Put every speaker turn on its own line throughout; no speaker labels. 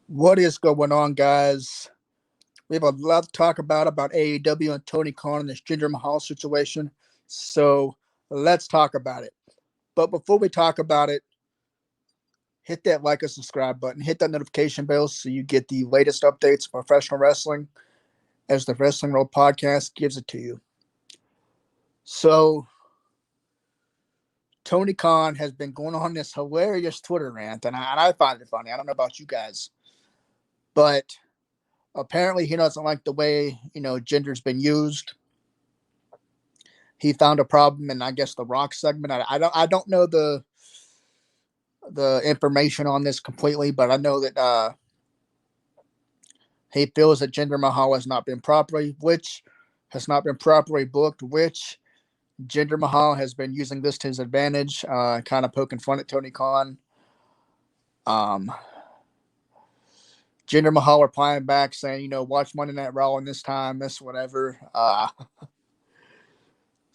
What is going on, guys? We have a lot to talk about AEW and Tony Khan and this Jinder Mahal situation. So let's talk about it. But before we talk about it, hit that like and subscribe button, hit that notification bell so you get the latest updates of professional wrestling as the Wrestling World Podcast gives it to you. So Tony Khan has been going on this hilarious Twitter rant, and I find it funny. I don't know about you guys, but apparently he doesn't like the way Jinder's been used. He found a problem in, I guess, the Rock segment. I don't know the information on this completely, but I know that he feels that Jinder Mahal has not been properly booked, which Jinder Mahal has been using this to his advantage, kind of poking fun at Tony Khan. Um, Jinder Mahal replying back saying, watch Monday Night Raw in this time, this whatever.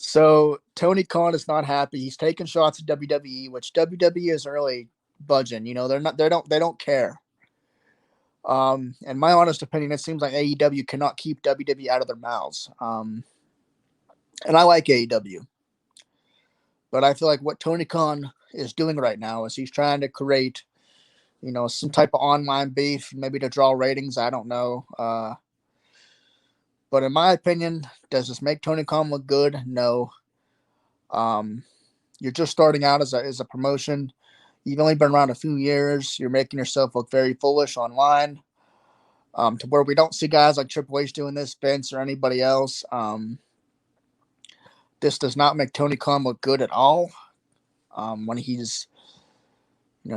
So Tony Khan is not happy. He's taking shots at WWE, which WWE isn't really budging. They don't care. In my honest opinion, it seems like AEW cannot keep WWE out of their mouths. And I like AEW, but I feel like what Tony Khan is doing right now is he's trying to create, some type of online beef, maybe to draw ratings. I don't know. But in my opinion, does this make Tony Khan look good? No. Um, you're just starting out as a promotion. You've only been around a few years. You're making yourself look very foolish online. To where we don't see guys like Triple H doing this, Vince or anybody else. This does not make Tony Khan look good at all. When he's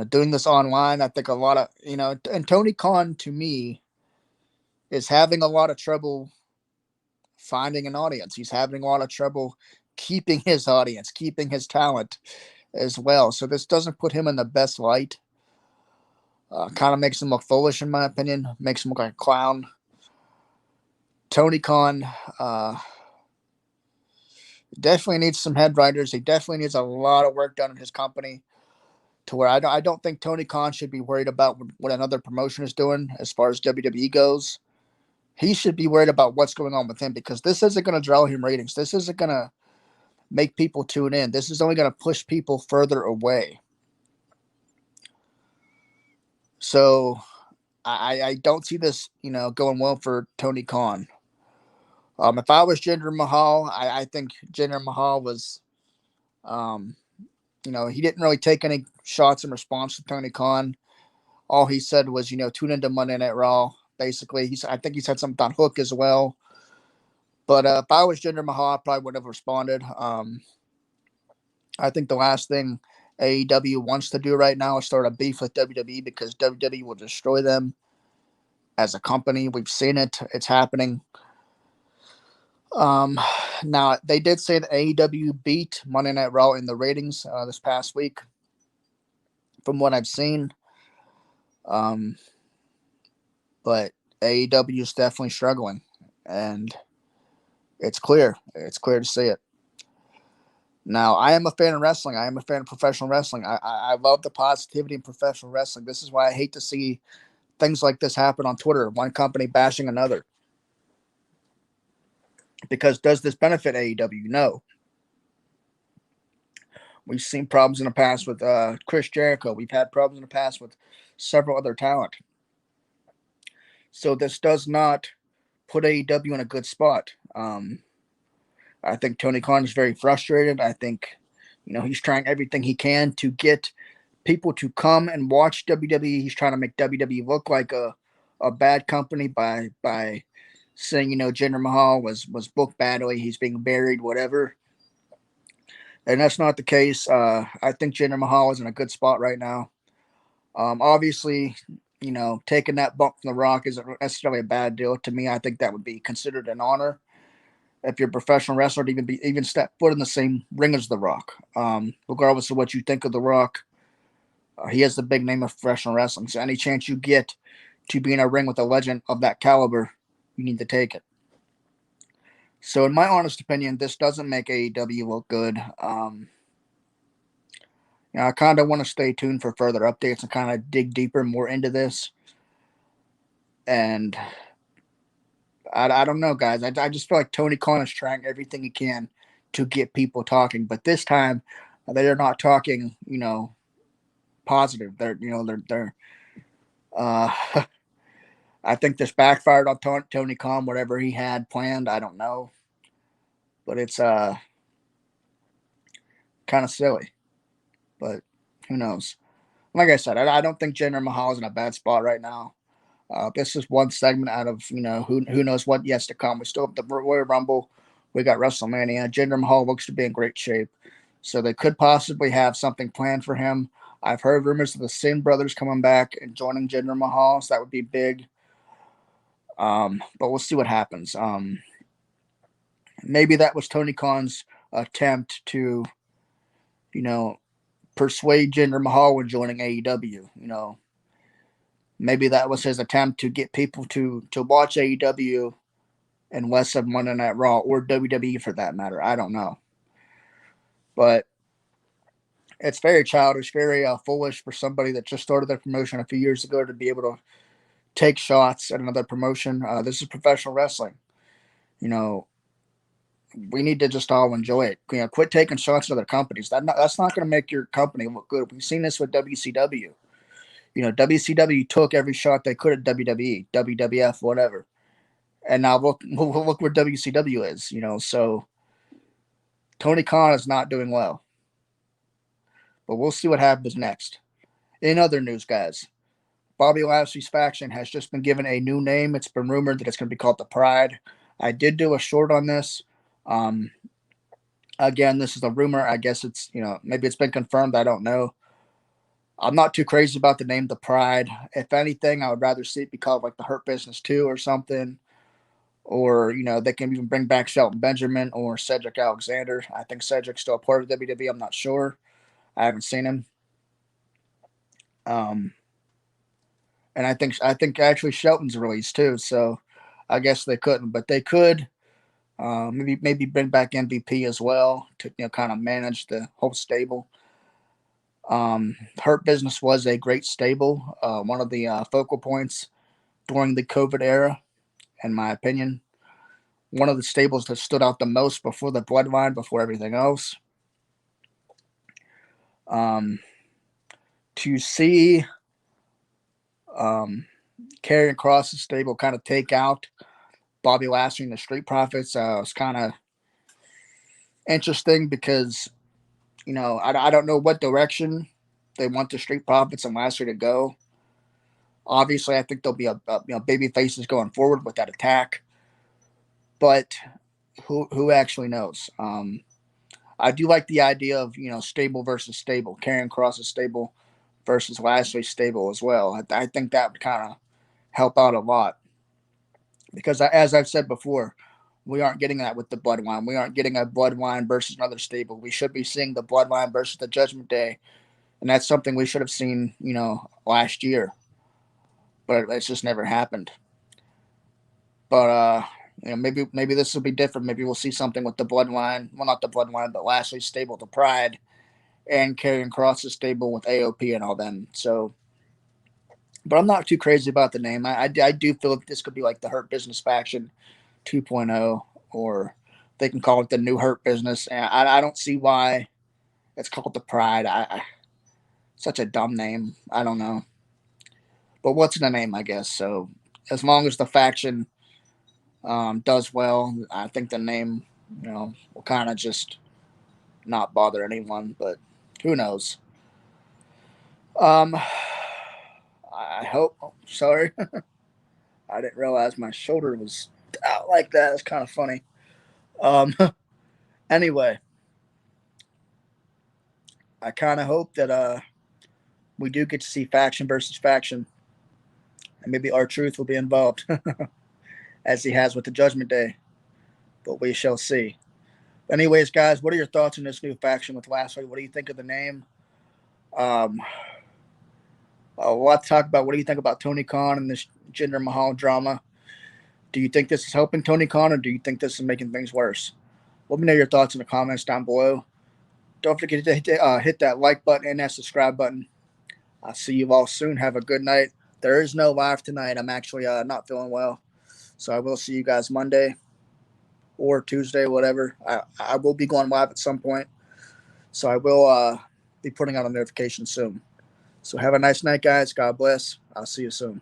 doing this online, I think a lot of and Tony Khan to me is having a lot of trouble finding an audience. He's having a lot of trouble keeping his audience, keeping his talent as well. So this doesn't put him in the best light. Kind of makes him look foolish, in my opinion. Makes him look like a clown. Tony Khan definitely needs some head writers. He definitely needs a lot of work done in his company. To where I don't think Tony Khan should be worried about what another promotion is doing as far as WWE goes. He should be worried about what's going on with him because this isn't going to draw him ratings. This isn't going to make people tune in. This is only going to push people further away. So I don't see this, going well for Tony Khan. If I was Jinder Mahal, I think Jinder Mahal was, um, he didn't really take any shots in response to Tony Khan. All he said was, tune into Monday Night Raw. Basically, I think he said something on Hook as well. But if I was Jinder Mahal, I probably would have responded. I think the last thing AEW wants to do right now is start a beef with WWE because WWE will destroy them as a company. We've seen it; it's happening. Um, Now they did say that AEW beat Monday Night Raw in the ratings this past week, from what I've seen. Um, but AEW is definitely struggling, and it's clear. It's clear to see it. Now, I am a fan of wrestling. I am a fan of professional wrestling. I love the positivity in professional wrestling. This is why I hate to see things like this happen on Twitter. One company bashing another. Because does this benefit AEW? No. We've seen problems in the past with Chris Jericho. We've had problems in the past with several other talent. So this does not put AEW in a good spot. I think Tony Khan is very frustrated. I think, he's trying everything he can to get people to come and watch WWE. He's trying to make WWE look like a bad company by saying, Jinder Mahal was booked badly. He's being buried, whatever. And that's not the case. I think Jinder Mahal is in a good spot right now. Obviously, taking that bump from The Rock isn't necessarily a bad deal to me. I think that would be considered an honor if you're a professional wrestler to even step foot in the same ring as The Rock. Regardless of what you think of The Rock, he has the big name of professional wrestling. So any chance you get to be in a ring with a legend of that caliber, you need to take it. So, in my honest opinion, this doesn't make AEW look good. I kind of want to stay tuned for further updates and kind of dig deeper more into this. And I don't know, guys. I just feel like Tony Khan is trying everything he can to get people talking, but this time they are not talking, positive. They're uh, I think this backfired on Tony Khan, whatever he had planned. I don't know, but it's kind of silly. But who knows? Like I said, I don't think Jinder Mahal is in a bad spot right now. This is one segment out of who knows what yet to come. We still have the Royal Rumble. We got WrestleMania. Jinder Mahal looks to be in great shape, so they could possibly have something planned for him. I've heard rumors of the Sin brothers coming back and joining Jinder Mahal, so that would be big. But we'll see what happens. Maybe that was Tony Khan's attempt to, you know, persuade Jinder Mahal with joining AEW. Maybe that was his attempt to get people to watch AEW and less of Monday Night Raw or WWE for that matter. I don't know, but it's very childish, very foolish for somebody that just started their promotion a few years ago to be able to take shots at another promotion. This is professional wrestling. You know, we need to just all enjoy it. Quit taking shots at other companies. That's not going to make your company look good. We've seen this with WCW. WCW took every shot they could at WWE, WWF, whatever. And now look where WCW is. So Tony Khan is not doing well. But we'll see what happens next. In other news, guys, Bobby Lashley's faction has just been given a new name. It's been rumored that it's going to be called the Pride. I did do a short on this. Um, Again, this is a rumor. I guess it's, maybe it's been confirmed. I don't know. I'm not too crazy about the name The Pride. If anything, I would rather see it be called like the Hurt Business 2 or something. Or, they can even bring back Shelton Benjamin or Cedric Alexander. I think Cedric's still a part of WWE. I'm not sure. I haven't seen him. Um, and I think actually Shelton's released too. So I guess they couldn't, but they could. Maybe bring back MVP as well to kind of manage the whole stable. Hurt Business was a great stable, one of the focal points during the COVID era, in my opinion. One of the stables that stood out the most before the Bloodline, before everything else. Um, to see Karrion Kross's stable kind of take out Bobby Lashley and the Street Profits was kind of interesting because I don't know what direction they want the Street Profits and Lashley to go. Obviously, I think there'll be a baby faces going forward with that attack, but who actually knows? I do like the idea of stable versus stable, Karrion Kross's stable versus Lashley's stable as well. I think that would kind of help out a lot because, as I've said before, we aren't getting that with the Bloodline. We aren't getting a Bloodline versus another stable. We should be seeing the Bloodline versus the Judgment Day, and that's something we should have seen, last year. But it's just never happened. But maybe this will be different. Maybe we'll see something with the Bloodline. Well, not the Bloodline, but Lashley's stable to Pride, and Karrion Kross's stable with AOP and all them. So, but I'm not too crazy about the name. I do feel like this could be like the Hurt Business faction 2.0, or they can call it the New Hurt Business. And I don't see why it's called the Pride. Such a dumb name. I don't know. But what's in the name, I guess. So as long as the faction does well, I think the name, will kind of just not bother anyone. But who knows? Um, I hope. Oh, sorry, I didn't realize my shoulder was out like that. It's kind of funny. Um, anyway, I kind of hope that we do get to see faction versus faction, and maybe R-Truth will be involved, as he has with the Judgment Day. But we shall see. Anyways, guys, what are your thoughts on this new faction with Lashley? What do you think of the name? Um, we'll have to talk about what do you think about Tony Khan and this Jinder Mahal drama. Do you think this is helping Tony Khan, or do you think this is making things worse? Let me know your thoughts in the comments down below. Don't forget to hit that like button and that subscribe button. I'll see you all soon. Have a good night. There is no live tonight. I'm actually not feeling well. So I will see you guys Monday or Tuesday, whatever. I will be going live at some point. So I will be putting out a notification soon. So have a nice night, guys. God bless. I'll see you soon.